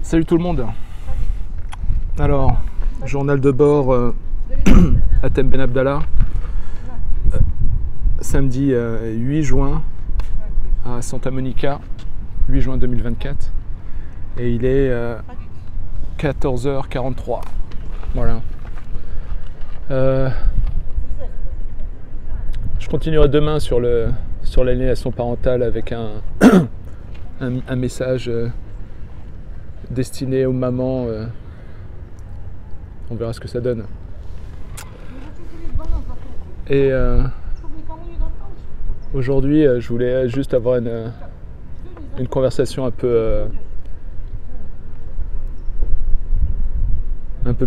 Salut tout le monde. Alors, journal de bord à Thème Ben Abdallah, samedi 8 juin à Santa Monica, 8 juin 2024, et il est 14h43. Voilà. Je continuerai demain sur l'aliénation parentale avec un message destiné aux mamans. On verra ce que ça donne. Et aujourd'hui, je voulais juste avoir une conversation un peu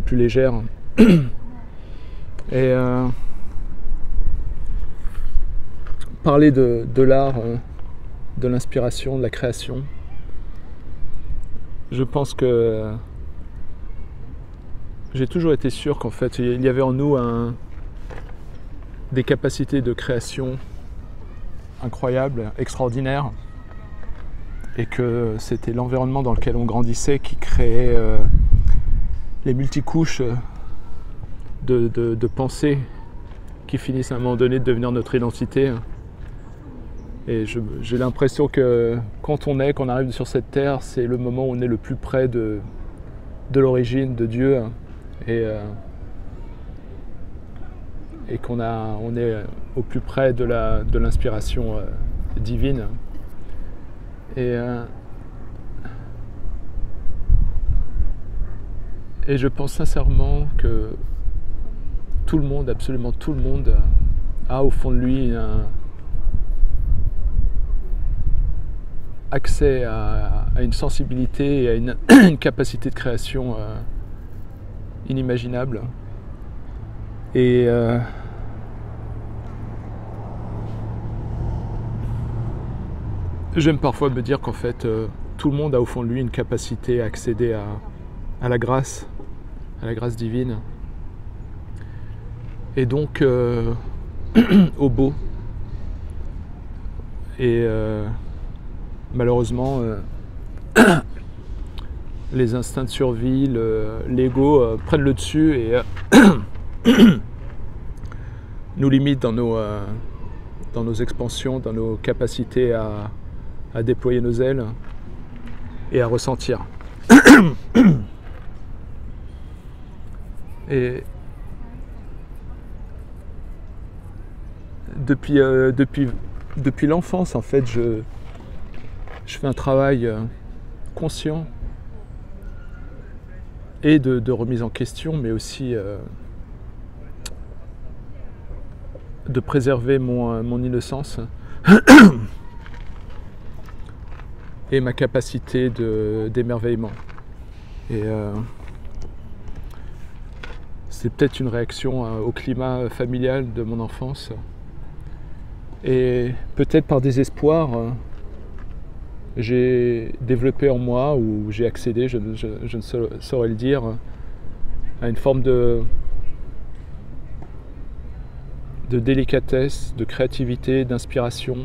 plus légère. Et parler de l'art, de l'inspiration, de la création. Je pense que j'ai toujours été sûr qu'en fait il y avait en nous des capacités de création incroyables, extraordinaires, et que c'était l'environnement dans lequel on grandissait qui créait les multicouches de pensées qui finissent à un moment donné de devenir notre identité. Et j'ai l'impression que quand on arrive sur cette terre, c'est le moment où on est le plus près de l'origine, de Dieu, et qu'on est au plus près de l'inspiration divine. Et je pense sincèrement que tout le monde, absolument tout le monde, a au fond de lui accès à une sensibilité et à une capacité de création inimaginable. Et j'aime parfois me dire qu'en fait tout le monde a au fond de lui une capacité à accéder à la grâce divine, et donc au beau. Et malheureusement, les instincts de survie, l'ego prennent le dessus et nous limitent dans nos expansions, dans nos capacités à déployer nos ailes et à ressentir. Et depuis l'enfance, en fait, je fais un travail conscient et de remise en question, mais aussi de préserver mon innocence et ma capacité d'émerveillement. Et c'est peut-être une réaction au climat familial de mon enfance, et peut-être par désespoir, j'ai développé en moi, ou j'ai accédé, je ne saurais le dire, à une forme de délicatesse, de créativité, d'inspiration.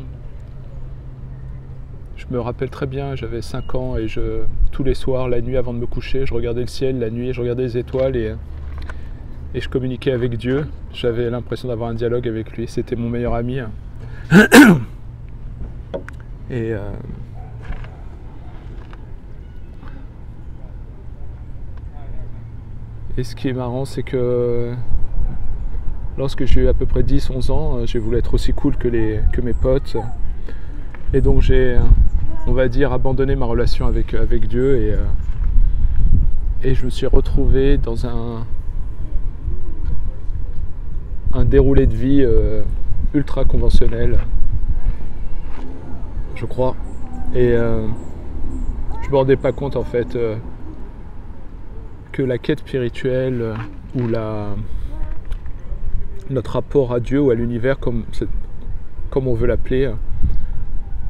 Je me rappelle très bien, j'avais 5 ans et tous les soirs, la nuit avant de me coucher, je regardais le ciel, la nuit, je regardais les étoiles et je communiquais avec Dieu. J'avais l'impression d'avoir un dialogue avec lui, c'était mon meilleur ami. Et ce qui est marrant, c'est que lorsque j'ai eu à peu près 10-11 ans, j'ai voulu être aussi cool que mes potes. Et donc j'ai, on va dire, abandonné ma relation avec Dieu, et je me suis retrouvé dans un déroulé de vie ultra conventionnel, je crois. Et je me rendais pas compte en fait que la quête spirituelle ou notre rapport à Dieu ou à l'univers, comme on veut l'appeler,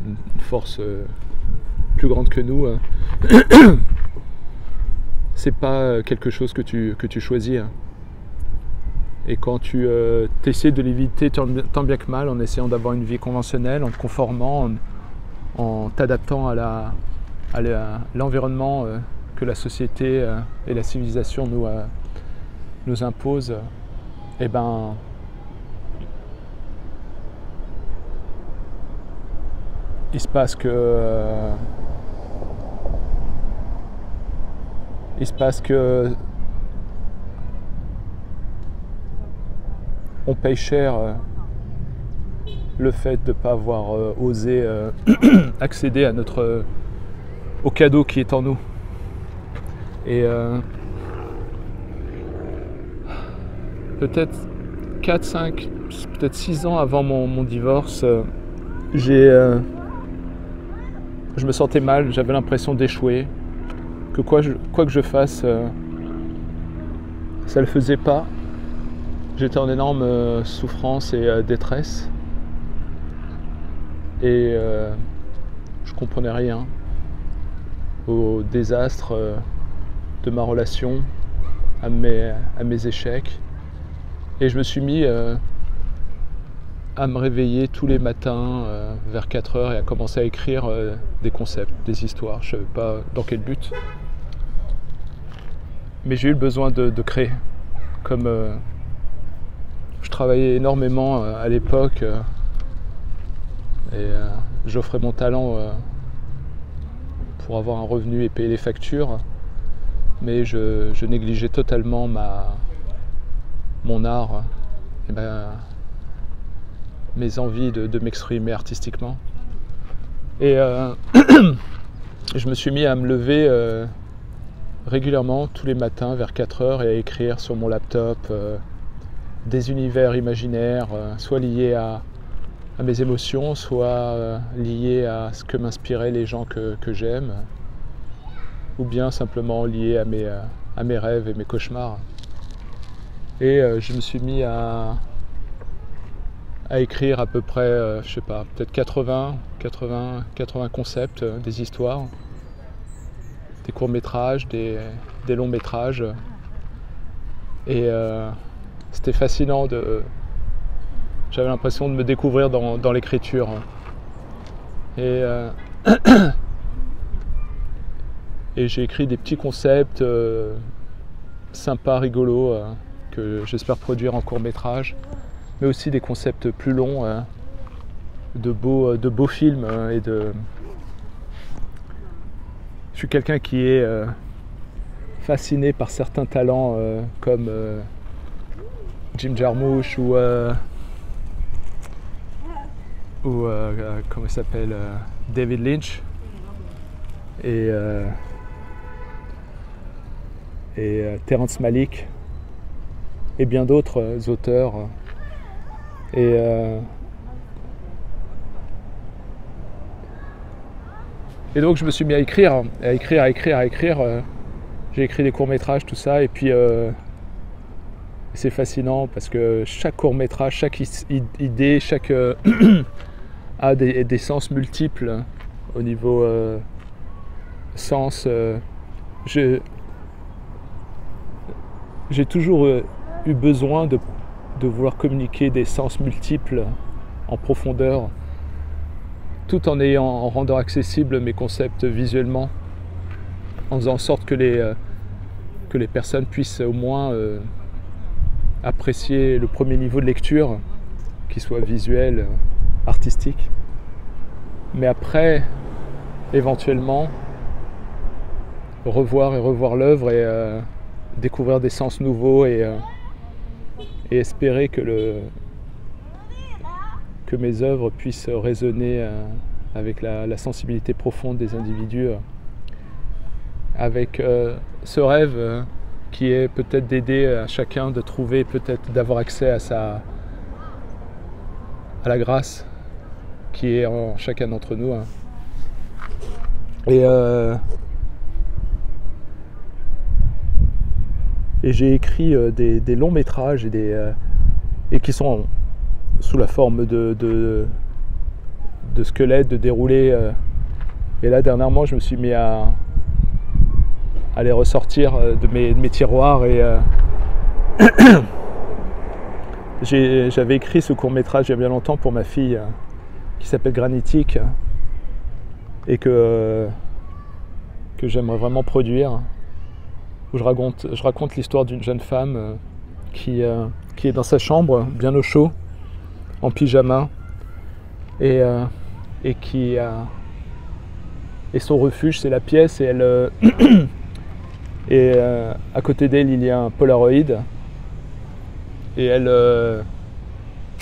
une force plus grande que nous, c'est pas quelque chose que tu choisis. Et quand tu essaies de l'éviter tant bien que mal, en essayant d'avoir une vie conventionnelle, en te conformant, en t'adaptant à l'environnement que la société et la civilisation nous imposent, eh ben, il se passe que on paye cher le fait de ne pas avoir osé accéder au cadeau qui est en nous. Et peut-être 4, 5, peut-être 6 ans avant mon divorce, je me sentais mal, j'avais l'impression d'échouer, que quoi que je fasse, ça ne le faisait pas. J'étais en énorme souffrance et détresse. Et je comprenais rien au désastre de ma relation, à mes échecs. Et je me suis mis à me réveiller tous les matins vers 4 heures et à commencer à écrire des concepts, des histoires. Je ne savais pas dans quel but. Mais j'ai eu le besoin de créer. Comme je travaillais énormément à l'époque et j'offrais mon talent pour avoir un revenu et payer les factures, mais je négligeais totalement mon art et mes envies de m'exprimer artistiquement. Et je me suis mis à me lever régulièrement tous les matins vers 4 heures et à écrire sur mon laptop des univers imaginaires, soit liés à mes émotions, soit liés à ce que m'inspiraient les gens que j'aime, ou bien simplement liés à mes rêves et mes cauchemars. Et je me suis mis à écrire à peu près, je sais pas, peut-être 80 concepts, des histoires, des courts-métrages, des longs-métrages. Et c'était fascinant j'avais l'impression de me découvrir dans l'écriture. Et j'ai écrit des petits concepts sympas, rigolos, que j'espère produire en court-métrage, mais aussi des concepts plus longs, de beaux films. Je suis quelqu'un qui est fasciné par certains talents comme Jim Jarmusch ou comment il s'appelle, David Lynch et Terrence Malick et bien d'autres auteurs. Et donc je me suis mis à écrire. J'ai écrit des courts-métrages, tout ça, et puis c'est fascinant parce que chaque court-métrage, chaque idée, a des sens multiples au niveau sens. J'ai toujours eu besoin de vouloir communiquer des sens multiples en profondeur, tout en rendant accessibles mes concepts visuellement, en faisant en sorte que les personnes puissent au moins apprécier le premier niveau de lecture, qui soit visuel, artistique, mais après, éventuellement, revoir l'œuvre et découvrir des sens nouveaux et espérer que mes œuvres puissent résonner avec la sensibilité profonde des individus, avec ce rêve qui est peut-être d'aider à chacun de trouver, peut-être d'avoir accès à la grâce qui est en chacun d'entre nous. Et j'ai écrit des longs métrages et qui sont sous la forme de squelettes, de déroulés. Et là, dernièrement, je me suis mis à les ressortir de mes tiroirs. Et j'avais écrit ce court-métrage il y a bien longtemps pour ma fille, qui s'appelle Granitique. Et que que j'aimerais vraiment produire, où je raconte l'histoire d'une jeune femme qui est dans sa chambre, bien au chaud, en pyjama, et son refuge c'est la pièce, et elle et à côté d'elle il y a un Polaroid, et elle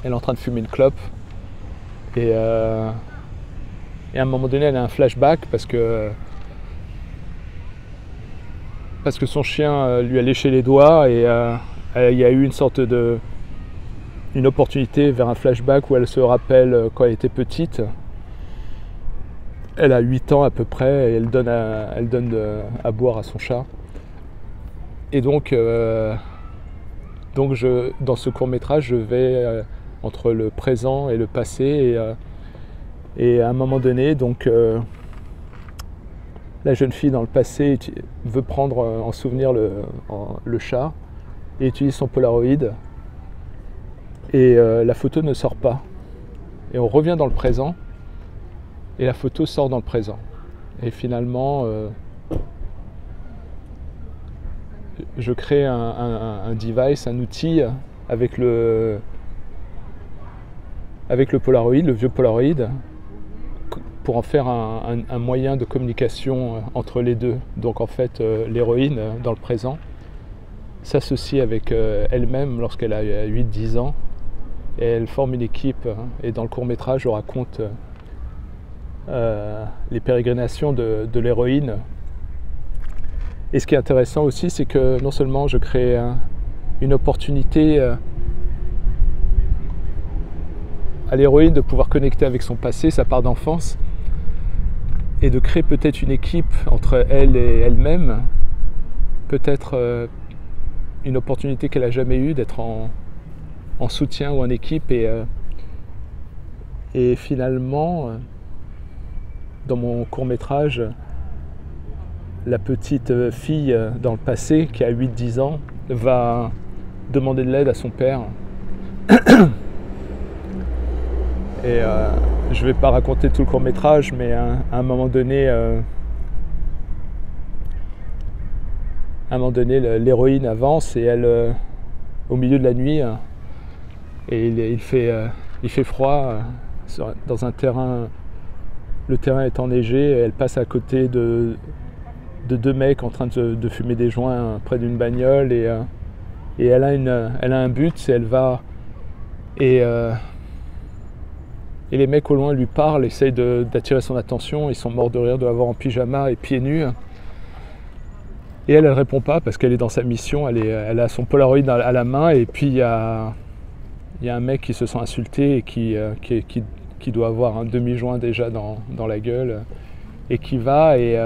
est en train de fumer une clope, et à un moment donné elle a un flashback parce que son chien lui a léché les doigts, et il y a eu une opportunité vers un flashback où elle se rappelle quand elle était petite. Elle a 8 ans à peu près, et elle donne à boire à son chat. Et donc dans ce court-métrage, je vais entre le présent et le passé, et à un moment donné, donc la jeune fille dans le passé veut prendre en souvenir le chat et utilise son Polaroid, et la photo ne sort pas. Et on revient dans le présent, et la photo sort dans le présent. Et finalement, je crée un device, un outil avec le Polaroid, le vieux Polaroid, pour en faire un moyen de communication entre les deux. Donc en fait, l'héroïne, dans le présent, s'associe avec elle-même lorsqu'elle a 8-10 ans, et elle forme une équipe. Et dans le court-métrage, je raconte les pérégrinations de l'héroïne. Et ce qui est intéressant aussi, c'est que non seulement je crée une opportunité à l'héroïne de pouvoir connecter avec son passé, sa part d'enfance, et de créer peut-être une équipe entre elle et elle-même, peut-être une opportunité qu'elle n'a jamais eue d'être en soutien ou en équipe, et finalement, dans mon court-métrage, la petite fille dans le passé, qui a 8-10 ans, va demander de l'aide à son père. Et je ne vais pas raconter tout le court-métrage, mais à un moment donné, l'héroïne avance, et elle, au milieu de la nuit, et il fait froid dans un terrain, le terrain est enneigé, et elle passe à côté de 2 mecs en train de fumer des joints près d'une bagnole, et elle a un but, c'est elle va, et les mecs au loin lui parlent, essayent d'attirer son attention, ils sont morts de rire de la voir en pyjama et pieds nus. Et elle répond pas parce qu'elle est dans sa mission, elle a son Polaroid à la main, et puis il y a un mec qui se sent insulté et qui doit avoir un demi-joint déjà dans la gueule, et qui va et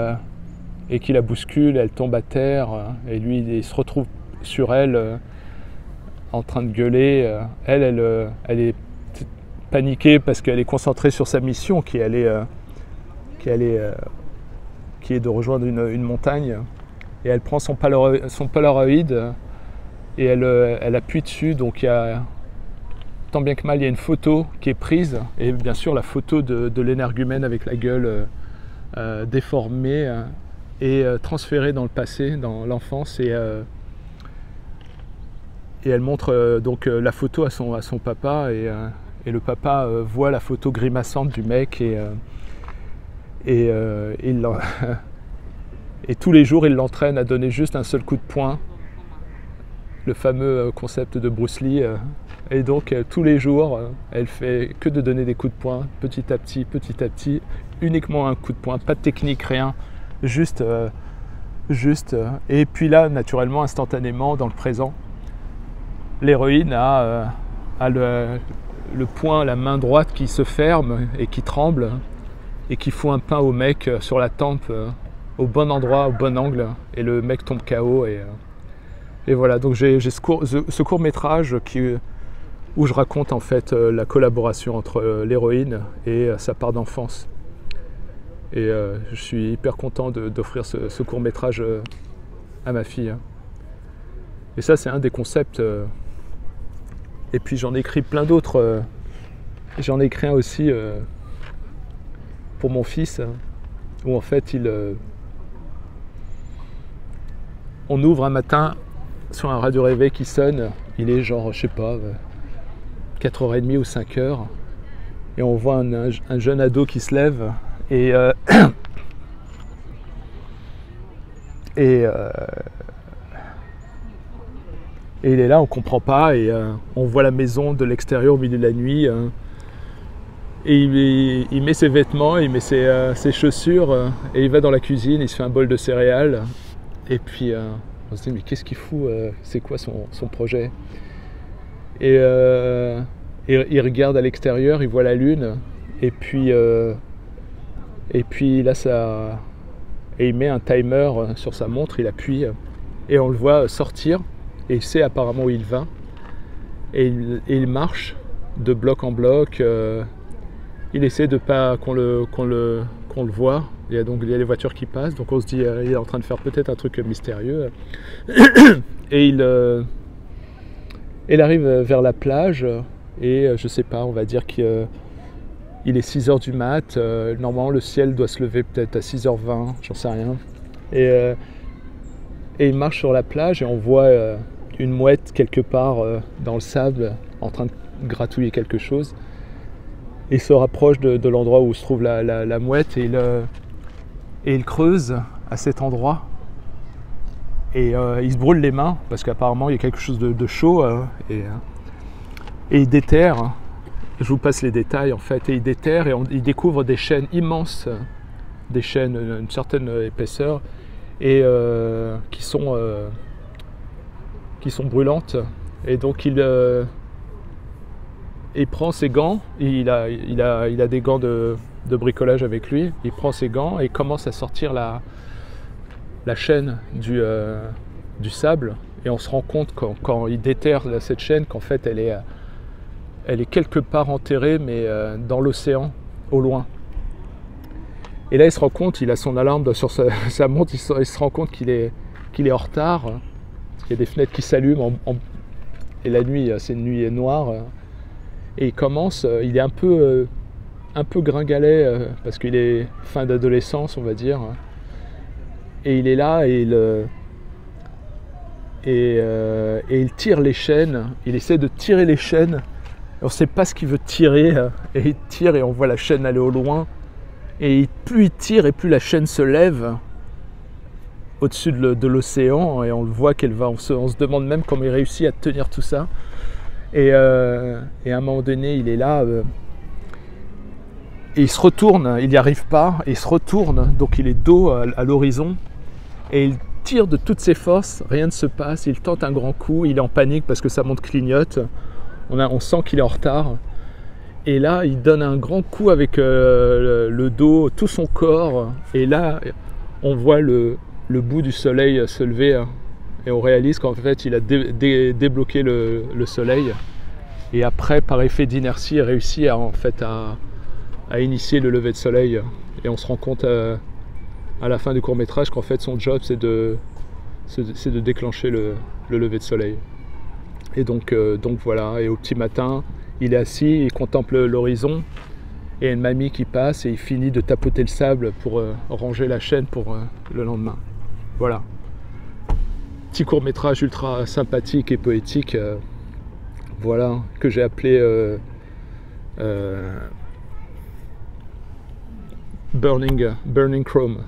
qui la bouscule, elle tombe à terre, et lui il se retrouve sur elle en train de gueuler. Elle est paniquée parce qu'elle est concentrée sur sa mission qui est de rejoindre une montagne, et elle prend son Polaroid et elle appuie dessus. Donc il y a, tant bien que mal, il y a une photo qui est prise, et bien sûr la photo de l'énergumène avec la gueule déformée et transférée dans le passé, dans l'enfance, et elle montre donc la photo à son papa, et le papa voit la photo grimaçante du mec, et tous les jours il l'entraîne à donner juste un seul coup de poing, le fameux concept de Bruce Lee, et donc tous les jours elle fait que de donner des coups de poing, petit à petit, uniquement un coup de poing, pas de technique, rien, juste, et puis là naturellement, instantanément, dans le présent, l'héroïne a le poing, la main droite qui se ferme et qui tremble, et qui fout un pain au mec sur la tempe, au bon endroit, au bon angle, et le mec tombe KO, et voilà. Donc j'ai ce court métrage où je raconte en fait la collaboration entre l'héroïne et sa part d'enfance, et je suis hyper content d'offrir ce court métrage à ma fille, et ça c'est un des concepts. Et puis j'en ai écrit plein d'autres. J'en ai écrit un aussi pour mon fils, où en fait on ouvre un matin sur un radio réveil qui sonne, il est genre, je sais pas, 4h30 ou 5h, et on voit un jeune ado qui se lève, et il est là, on comprend pas, et on voit la maison de l'extérieur au milieu de la nuit, et il met ses vêtements, il met ses chaussures, et il va dans la cuisine, il se fait un bol de céréales, et puis on se dit mais qu'est-ce qu'il fout, c'est quoi son projet, et il regarde à l'extérieur, il voit la lune, et puis là ça, et il met un timer sur sa montre, il appuie, et on le voit sortir, et il sait apparemment où il va, et il marche de bloc en bloc, il essaie de pas qu'on le voit, il y a les voitures qui passent, donc on se dit il est en train de faire peut-être un truc mystérieux, et il arrive vers la plage, et je sais pas, on va dire qu'il est 6h du mat, normalement le ciel doit se lever peut-être à 6h20, j'en sais rien, et il marche sur la plage, et on voit une mouette quelque part dans le sable en train de gratouiller quelque chose. Il se rapproche de l'endroit où se trouve la mouette, et il creuse à cet endroit, et il se brûle les mains parce qu'apparemment il y a quelque chose de chaud, et il déterre. Je vous passe les détails en fait, et il déterre, et il découvre des chaînes immenses, des chaînes d'une certaine épaisseur, et qui sont brûlantes, et donc il prend ses gants, il a des gants de bricolage avec lui, il prend ses gants et commence à sortir la chaîne du sable, et on se rend compte quand il déterre cette chaîne qu'en fait elle est quelque part enterrée, mais dans l'océan, au loin. Et là il se rend compte, il a son alarme sur sa montre, il se rend compte qu'il est en retard, il y a des fenêtres qui s'allument, et la nuit, c'est une nuit noire, et il commence, il est un peu gringalet, parce qu'il est fin d'adolescence, on va dire, et il est là, et il tire les chaînes, il essaie de tirer les chaînes, on ne sait pas ce qu'il veut tirer, et il tire, et on voit la chaîne aller au loin, et plus il tire, et plus la chaîne se lève au-dessus de l'océan, et on le voit qu'elle va, on se demande même comment il réussit à tenir tout ça. Et à un moment donné, il est là, et il se retourne, il n'y arrive pas, et il se retourne, donc il est dos à l'horizon, et il tire de toutes ses forces, rien ne se passe, il tente un grand coup, il est en panique parce que sa montre clignote, on sent qu'il est en retard, et là il donne un grand coup avec le dos, tout son corps, et là on voit le bout du soleil se lever, et on réalise qu'en fait il a débloqué le soleil, et après par effet d'inertie il réussit à initier le lever de soleil, et on se rend compte à la fin du court métrage qu'en fait son job c'est de déclencher le lever de soleil. Et donc voilà, et au petit matin il est assis, il contemple l'horizon, et il y a une mamie qui passe, et il finit de tapoter le sable pour ranger la chaîne pour le lendemain. Voilà. Petit court métrage ultra sympathique et poétique, voilà, que j'ai appelé Burning Chrome.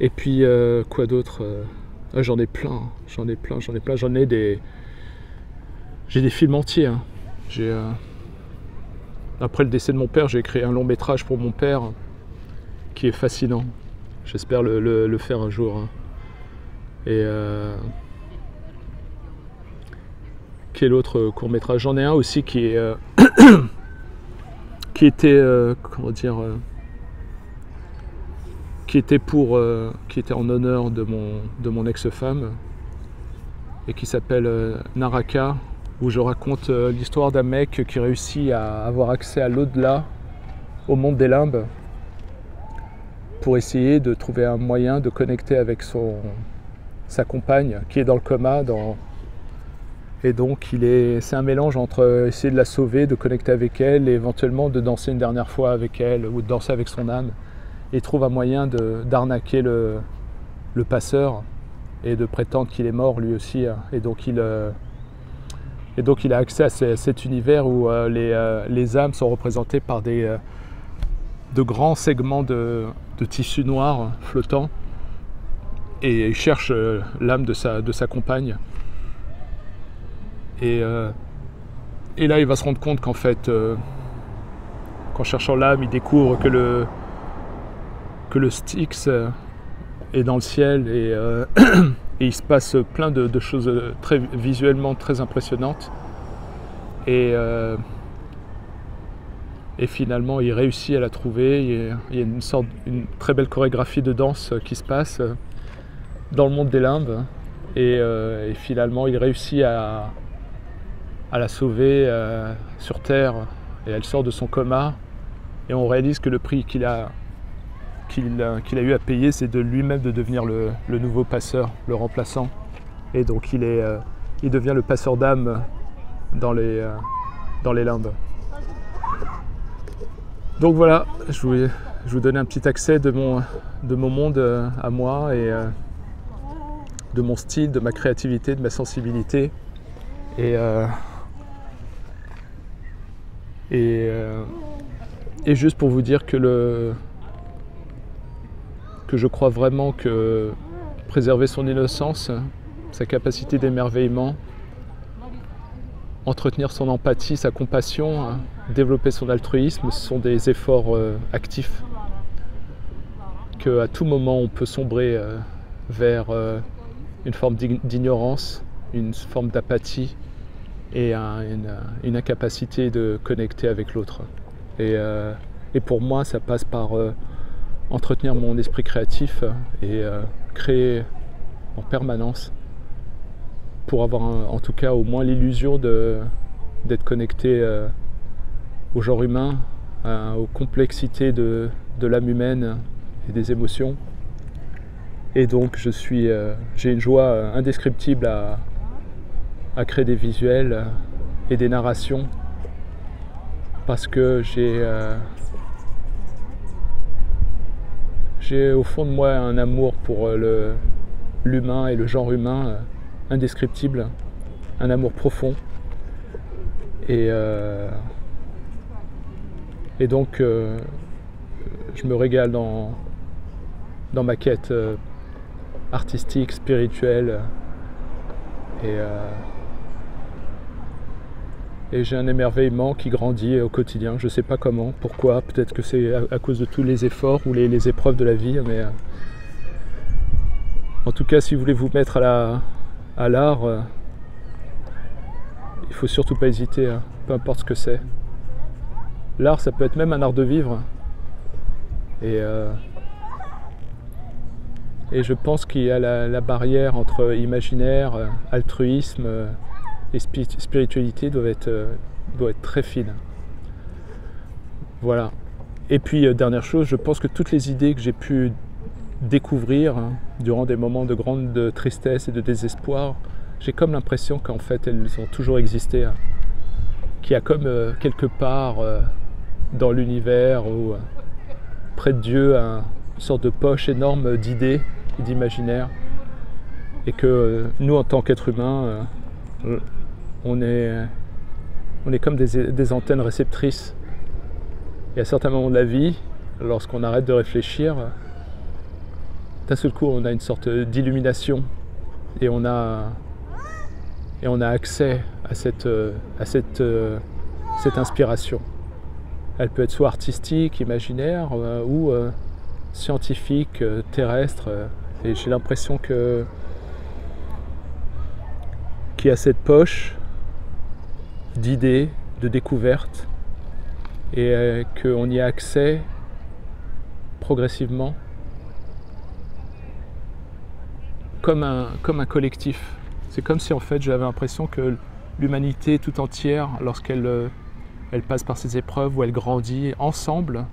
Et puis quoi d'autre, j'en ai plein, j'ai des films entiers, hein. Après le décès de mon père, j'ai créé un long métrage pour mon père qui est fascinant, j'espère le faire un jour, hein. Et quel autre court métrage, j'en ai un aussi qui est qui était qui était en honneur de mon ex-femme, et qui s'appelle Naraka, où je raconte l'histoire d'un mec qui réussit à avoir accès à l'au-delà, au monde des limbes, pour essayer de trouver un moyen de connecter avec sa compagne qui est dans le coma, et donc c'est un mélange entre essayer de la sauver, de connecter avec elle, et éventuellement de danser une dernière fois avec elle, ou de danser avec son âme. Et il trouve un moyen d'arnaquer le passeur, et de prétendre qu'il est mort lui aussi. Et donc il a accès à cet univers où les âmes sont représentées par de grands segments de tissu noir flottant, et il cherche l'âme de sa compagne. Et là il va se rendre compte qu'en fait, qu'en cherchant l'âme, il découvre que le Styx est dans le ciel, et il se passe plein de choses visuellement très impressionnantes. Et finalement, il réussit à la trouver. Il y a une très belle chorégraphie de danse qui se passe dans le monde des limbes. Et finalement, il réussit à la sauver sur Terre. Et elle sort de son coma. Et on réalise que le prix qu'il a eu à payer, c'est de lui-même de devenir le nouveau passeur, le remplaçant. Et donc il devient le passeur d'âme dans les limbes. Donc voilà, je vous donnais un petit accès de mon monde à moi, et de mon style, de ma créativité, de ma sensibilité. Et juste pour vous dire que je crois vraiment que préserver son innocence, sa capacité d'émerveillement, entretenir son empathie, sa compassion, développer son altruisme, ce sont des efforts actifs. Qu'à tout moment on peut sombrer vers une forme d'ignorance, une forme d'apathie et une incapacité de connecter avec l'autre. Et pour moi, ça passe par entretenir mon esprit créatif et créer en permanence, pour avoir en tout cas au moins l'illusion d'être connecté au genre humain, aux complexités de l'âme humaine et des émotions. Et donc j'ai une joie indescriptible à créer des visuels et des narrations, parce que j'ai au fond de moi un amour pour l'humain et le genre humain indescriptible, un amour profond. Et donc je me régale dans ma quête artistique, spirituelle, et j'ai un émerveillement qui grandit au quotidien. Je ne sais pas comment, pourquoi, peut-être que c'est à cause de tous les efforts ou les épreuves de la vie, mais en tout cas, si vous voulez vous mettre à l'art, il ne faut surtout pas hésiter, peu importe ce que c'est. L'art, ça peut être même un art de vivre. Et je pense qu'il y a la barrière entre imaginaire, altruisme et spiritualité doit être très fine. Voilà. Et puis, dernière chose, je pense que toutes les idées que j'ai pu découvrir durant des moments de grande tristesse et de désespoir, j'ai comme l'impression qu'en fait elles ont toujours existé, qu'il y a comme quelque part dans l'univers ou près de Dieu une sorte de poche énorme d'idées et d'imaginaire, et que nous en tant qu'êtres humains on est comme des antennes réceptrices, et à certains moments de la vie, lorsqu'on arrête de réfléchir, d'un seul coup on a une sorte d'illumination, et on a accès à cette inspiration. Elle peut être soit artistique, imaginaire, ou scientifique, terrestre, et j'ai l'impression qu'il y a cette poche d'idées, de découvertes, et qu'on y a accès progressivement comme un collectif. C'est comme si en fait j'avais l'impression que l'humanité tout entière, lorsqu'elle passe par ces épreuves où elle grandit ensemble,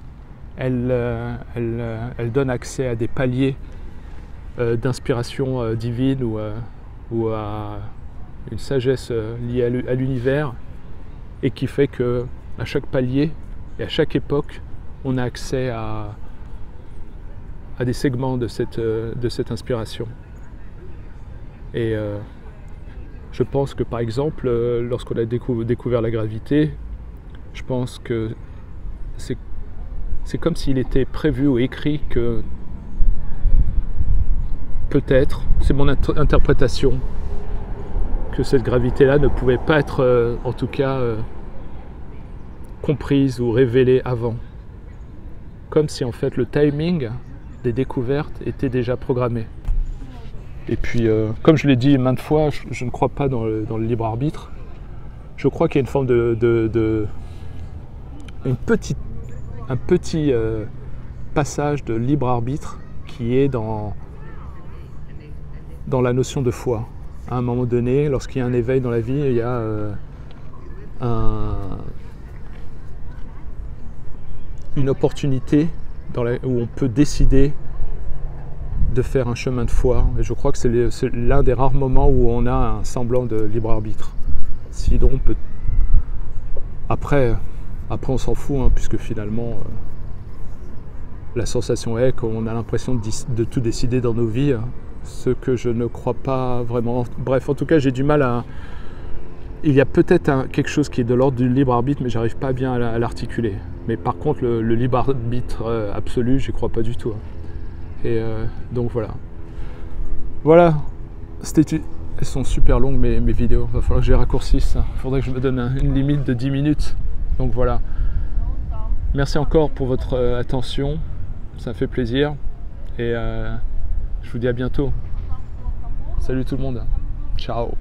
elle donne accès à des paliers d'inspiration divine ou à une sagesse liée à l'univers, et qui fait que à chaque palier et à chaque époque, on a accès à des segments de cette inspiration. Et je pense que par exemple, lorsqu'on a découvert la gravité, je pense que c'est comme s'il était prévu ou écrit que peut-être, c'est mon interprétation, que cette gravité-là ne pouvait pas être, en tout cas, comprise ou révélée avant. Comme si en fait le timing des découvertes était déjà programmé. Et puis, comme je l'ai dit maintes fois, je ne crois pas dans le libre arbitre. Je crois qu'il y a une forme un petit passage de libre arbitre qui est dans la notion de foi. À un moment donné, lorsqu'il y a un éveil dans la vie, il y a une opportunité où on peut décider de faire un chemin de foi. Et je crois que c'est l'un des rares moments où on a un semblant de libre arbitre. Sinon, on peut... Après on s'en fout, hein, puisque finalement, la sensation est qu'on a l'impression de tout décider dans nos vies, ce que je ne crois pas vraiment. Bref, en tout cas, j'ai du mal à... Il y a peut-être quelque chose qui est de l'ordre du libre arbitre, mais j'arrive pas bien à l'articuler. Mais par contre, le libre arbitre absolu, j'y crois pas du tout. Et donc voilà. Voilà. Elles sont super longues mes vidéos. Il va falloir que je les raccourcisse. Il faudrait que je me donne une limite de 10 minutes. Donc voilà. Merci encore pour votre attention. Ça me fait plaisir. Et je vous dis à bientôt. Salut tout le monde. Ciao.